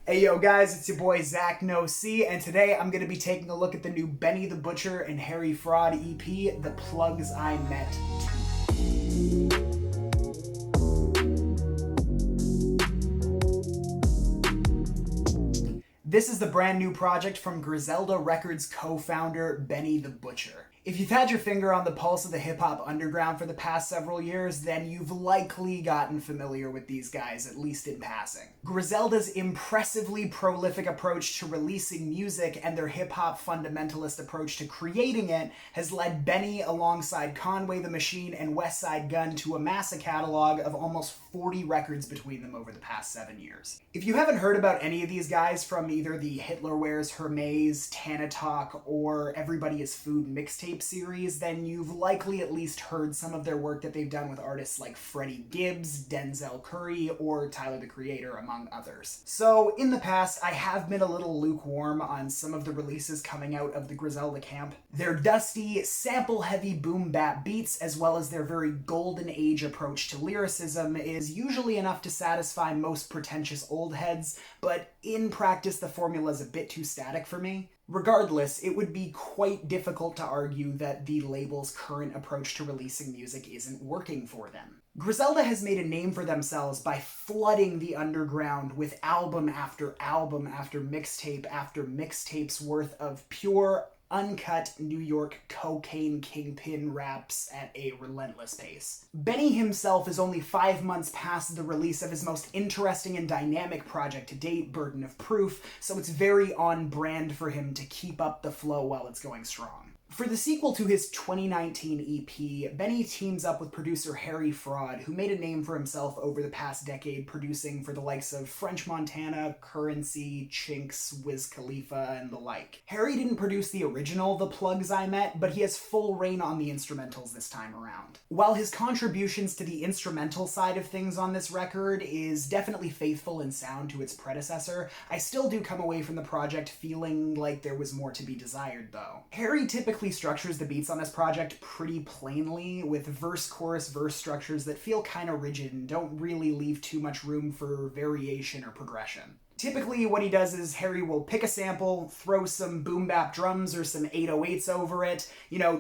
Hey yo guys, it's your boy Zach No C, and today I'm going to be taking a look at the new Benny the Butcher and Harry Fraud EP, The Plugs I Met 2. This is the brand new project from Griselda Records co-founder Benny the Butcher. If you've had your finger on the pulse of the hip-hop underground for the past several years, then you've likely gotten familiar with these guys, at least in passing. Griselda's impressively prolific approach to releasing music and their hip-hop fundamentalist approach to creating it has led Benny alongside Conway the Machine and Westside Gunn to amass a catalog of almost 40 records between them over the past 7 years. If you haven't heard about any of these guys from either the Hitler Wears Hermes, Tana Talk, or Everybody is Food mixtape series, then you've likely at least heard some of their work that they've done with artists like Freddie Gibbs, Denzel Curry, or Tyler the Creator, among others. So in the past, I have been a little lukewarm on some of the releases coming out of the Griselda camp. Their dusty, sample-heavy boom-bap beats, as well as their very golden age approach to lyricism, is usually enough to satisfy most pretentious old heads, but in practice the formula is a bit too static for me. Regardless, it would be quite difficult to argue that the label's current approach to releasing music isn't working for them. Griselda has made a name for themselves by flooding the underground with album after mixtape's worth of pure, uncut New York cocaine kingpin raps at a relentless pace. Benny himself is only 5 months past the release of his most interesting and dynamic project to date, Burden of Proof, so it's very on brand for him to keep up the flow while it's going strong. For the sequel to his 2019 EP, Benny teams up with producer Harry Fraud, who made a name for himself over the past decade producing for the likes of French Montana, Currency, Chinx, Wiz Khalifa, and the like. Harry didn't produce the original The Plugs I Met, but he has full reign on the instrumentals this time around. While his contributions to the instrumental side of things on this record is definitely faithful and sound to its predecessor, I still do come away from the project feeling like there was more to be desired, though. Harry typically structures the beats on this project pretty plainly, with verse-chorus-verse structures that feel kind of rigid and don't really leave too much room for variation or progression. Typically, what he does is Harry will pick a sample, throw some boom-bap drums or some 808s over it,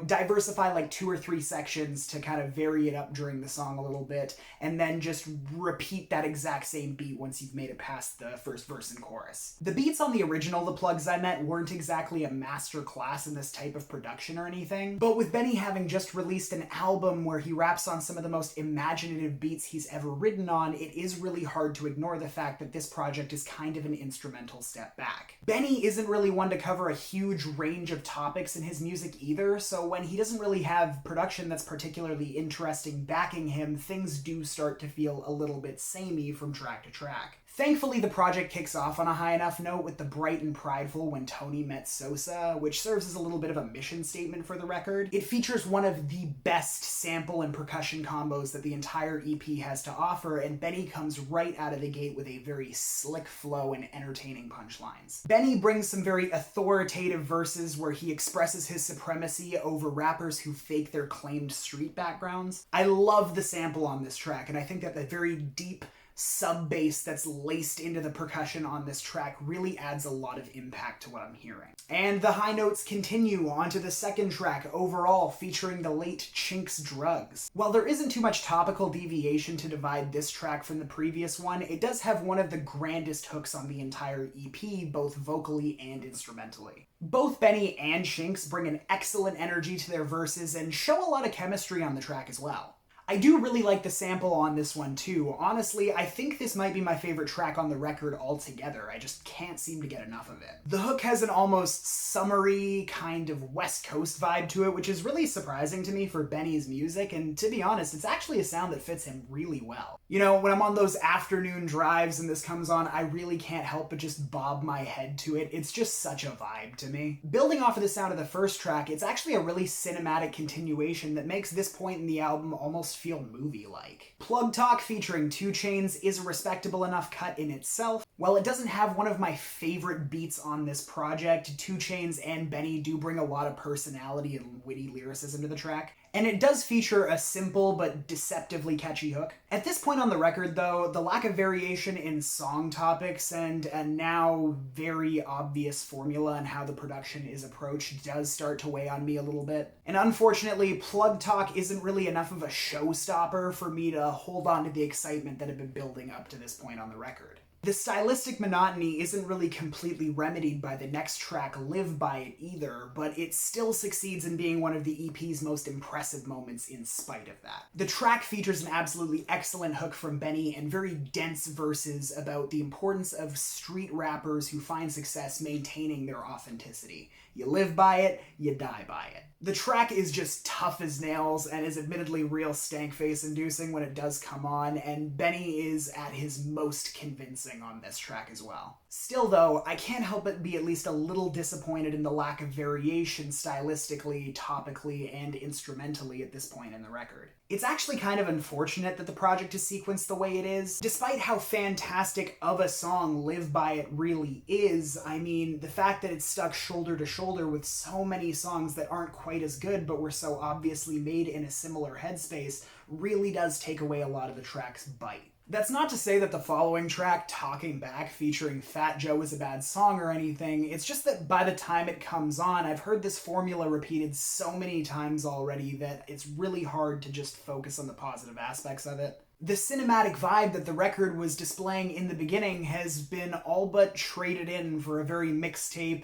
diversify like 2 or 3 sections to kind of vary it up during the song a little bit, and then just repeat that exact same beat once you've made it past the first verse and chorus. The beats on the original The Plugs I Met weren't exactly a master class in this type of production or anything, but with Benny having just released an album where he raps on some of the most imaginative beats he's ever written on, it is really hard to ignore the fact that this project is kind of an instrumental step back. Benny isn't really one to cover a huge range of topics in his music either, so when he doesn't really have production that's particularly interesting backing him, things do start to feel a little bit samey from track to track. Thankfully, the project kicks off on a high enough note with the bright and prideful When Tony Met Sosa, which serves as a little bit of a mission statement for the record. It features one of the best sample and percussion combos that the entire EP has to offer, and Benny comes right out of the gate with a very slick flow and entertaining punchlines. Benny brings some very authoritative verses where he expresses his supremacy over rappers who fake their claimed street backgrounds. I love the sample on this track, and I think that the very deep sub-bass that's laced into the percussion on this track really adds a lot of impact to what I'm hearing. And the high notes continue onto the second track, Overall, featuring the late Chinx Drugs. While there isn't too much topical deviation to divide this track from the previous one, it does have one of the grandest hooks on the entire EP, both vocally and instrumentally. Both Benny and Chinx bring an excellent energy to their verses and show a lot of chemistry on the track as well. I do really like the sample on this one too. Honestly, I think this might be my favorite track on the record altogether. I just can't seem to get enough of it. The hook has an almost summery kind of West Coast vibe to it, which is really surprising to me for Benny's music, and to be honest, it's actually a sound that fits him really well. When I'm on those afternoon drives and this comes on, I really can't help but just bob my head to it. It's just such a vibe to me. Building off of the sound of the first track, it's actually a really cinematic continuation that makes this point in the album almost feel movie-like. Plug Talk featuring 2 Chainz is a respectable enough cut in itself. While it doesn't have one of my favorite beats on this project, 2 Chainz and Benny do bring a lot of personality and witty lyricism to the track. And it does feature a simple but deceptively catchy hook. At this point on the record, though, the lack of variation in song topics and a now very obvious formula on how the production is approached does start to weigh on me a little bit. And unfortunately, Plug Talk isn't really enough of a showstopper for me to hold on to the excitement that had been building up to this point on the record. The stylistic monotony isn't really completely remedied by the next track, Live By It, either, but it still succeeds in being one of the EP's most impressive moments in spite of that. The track features an absolutely excellent hook from Benny and very dense verses about the importance of street rappers who find success maintaining their authenticity. You live by it, you die by it. The track is just tough as nails and is admittedly real stank face inducing when it does come on, and Benny is at his most convincing on this track as well. Still though, I can't help but be at least a little disappointed in the lack of variation stylistically, topically, and instrumentally at this point in the record. It's actually kind of unfortunate that the project is sequenced the way it is. Despite how fantastic of a song Live By It really is, I mean, the fact that it's stuck shoulder to shoulder with so many songs that aren't quite as good but were so obviously made in a similar headspace really does take away a lot of the track's bite. That's not to say that the following track, Talking Back, featuring Fat Joe, is a bad song or anything. It's just that by the time it comes on, I've heard this formula repeated so many times already that it's really hard to just focus on the positive aspects of it. The cinematic vibe that the record was displaying in the beginning has been all but traded in for a very mixtape,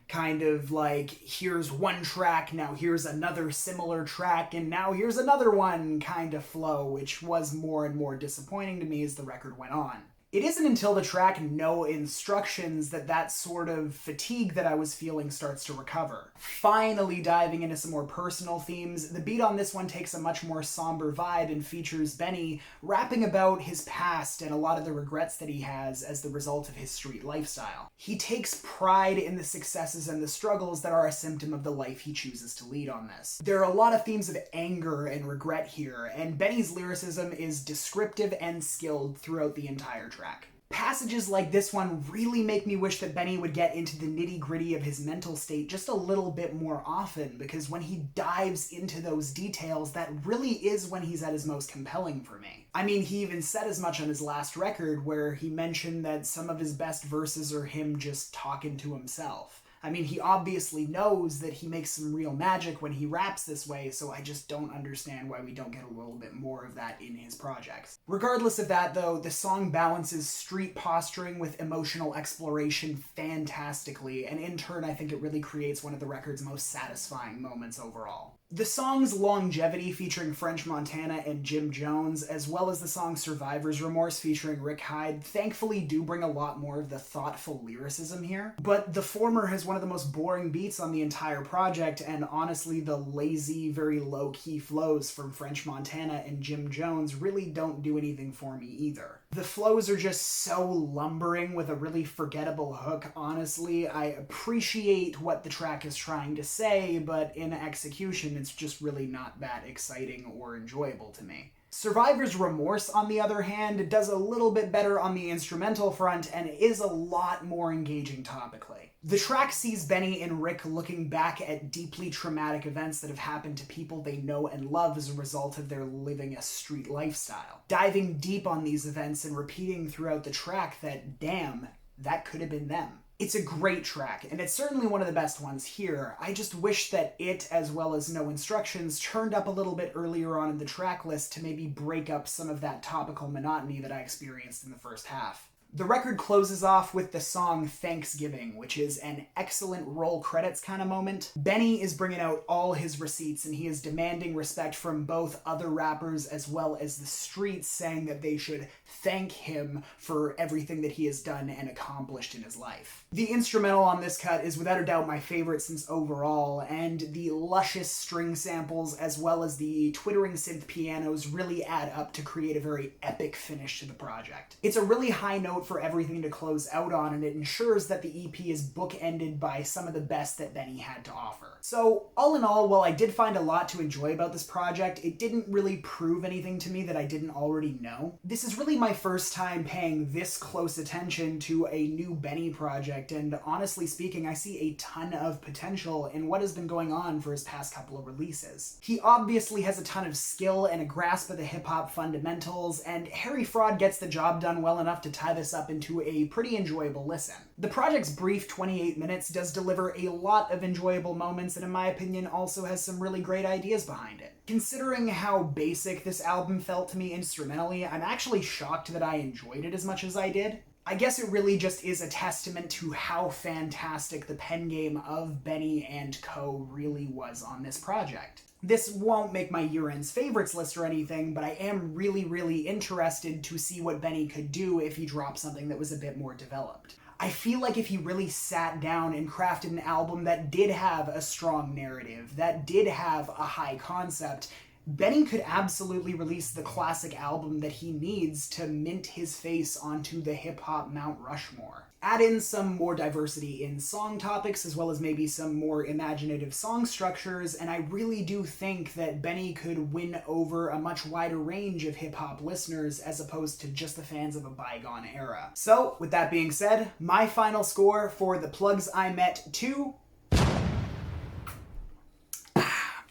kind of like, here's one track, now here's another similar track, and now here's another one kind of flow, which was more and more disappointing to me as the record went on. It isn't until the track No Instructions that sort of fatigue that I was feeling starts to recover. Finally diving into some more personal themes, the beat on this one takes a much more somber vibe and features Benny rapping about his past and a lot of the regrets that he has as the result of his street lifestyle. He takes pride in the successes and the struggles that are a symptom of the life he chooses to lead on this. There are a lot of themes of anger and regret here, and Benny's lyricism is descriptive and skilled throughout the entire track. Passages like this one really make me wish that Benny would get into the nitty-gritty of his mental state just a little bit more often, because when he dives into those details, that really is when he's at his most compelling for me. I mean, he even said as much on his last record, where he mentioned that some of his best verses are him just talking to himself. I mean, he obviously knows that he makes some real magic when he raps this way, so I just don't understand why we don't get a little bit more of that in his projects. Regardless of that, though, the song balances street posturing with emotional exploration fantastically, and in turn, I think it really creates one of the record's most satisfying moments overall. The song's longevity, featuring French Montana and Jim Jones, as well as the song Survivor's Remorse featuring Rick Hyde, thankfully do bring a lot more of the thoughtful lyricism here. But the former has one of the most boring beats on the entire project, and honestly the lazy, very low-key flows from French Montana and Jim Jones really don't do anything for me either. The flows are just so lumbering with a really forgettable hook, honestly. I appreciate what the track is trying to say, but in execution, it's just really not that exciting or enjoyable to me. Survivor's Remorse, on the other hand, does a little bit better on the instrumental front and is a lot more engaging topically. The track sees Benny and Rick looking back at deeply traumatic events that have happened to people they know and love as a result of their living a street lifestyle, diving deep on these events and repeating throughout the track that, damn, that could have been them. It's a great track, and it's certainly one of the best ones here. I just wish that it, as well as No Instructions, turned up a little bit earlier on in the track list to maybe break up some of that topical monotony that I experienced in the first half. The record closes off with the song Thanksgiving, which is an excellent roll credits kind of moment. Benny is bringing out all his receipts, and he is demanding respect from both other rappers as well as the streets, saying that they should thank him for everything that he has done and accomplished in his life. The instrumental on this cut is without a doubt my favorite since Overall, and the luscious string samples as well as the twittering synth pianos really add up to create a very epic finish to the project. It's a really high note note for everything to close out on, and it ensures that the EP is bookended by some of the best that Benny had to offer. So, all in all, while I did find a lot to enjoy about this project, it didn't really prove anything to me that I didn't already know. This is really my first time paying this close attention to a new Benny project, and honestly speaking, I see a ton of potential in what has been going on for his past couple of releases. He obviously has a ton of skill and a grasp of the hip-hop fundamentals, and Harry Fraud gets the job done well enough to tie this up into a pretty enjoyable listen. The project's brief 28 minutes does deliver a lot of enjoyable moments, and in my opinion also has some really great ideas behind it. Considering how basic this album felt to me instrumentally, I'm actually shocked that I enjoyed it as much as I did. I guess it really just is a testament to how fantastic the pen game of Benny and co. really was on this project. This won't make my year-ends favorites list or anything, but I am really interested to see what Benny could do if he dropped something that was a bit more developed. I feel like if he really sat down and crafted an album that did have a strong narrative, that did have a high concept, Benny could absolutely release the classic album that he needs to mint his face onto the hip-hop Mount Rushmore. Add in some more diversity in song topics, as well as maybe some more imaginative song structures, and I really do think that Benny could win over a much wider range of hip-hop listeners as opposed to just the fans of a bygone era. So, with that being said, my final score for The Plugs I Met 2...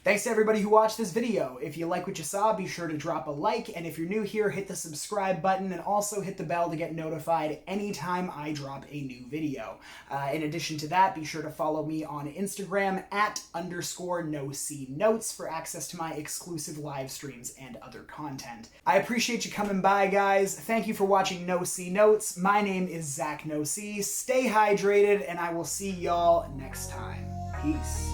Thanks to everybody who watched this video. If you like what you saw, be sure to drop a like, and if you're new here, hit the subscribe button and also hit the bell to get notified anytime I drop a new video. In addition to that, be sure to follow me on Instagram @_NoCNotes for access to my exclusive live streams and other content. I appreciate you coming by, guys. Thank you for watching NoCNotes. My name is Zach NoC. Stay hydrated, and I will see y'all next time. Peace.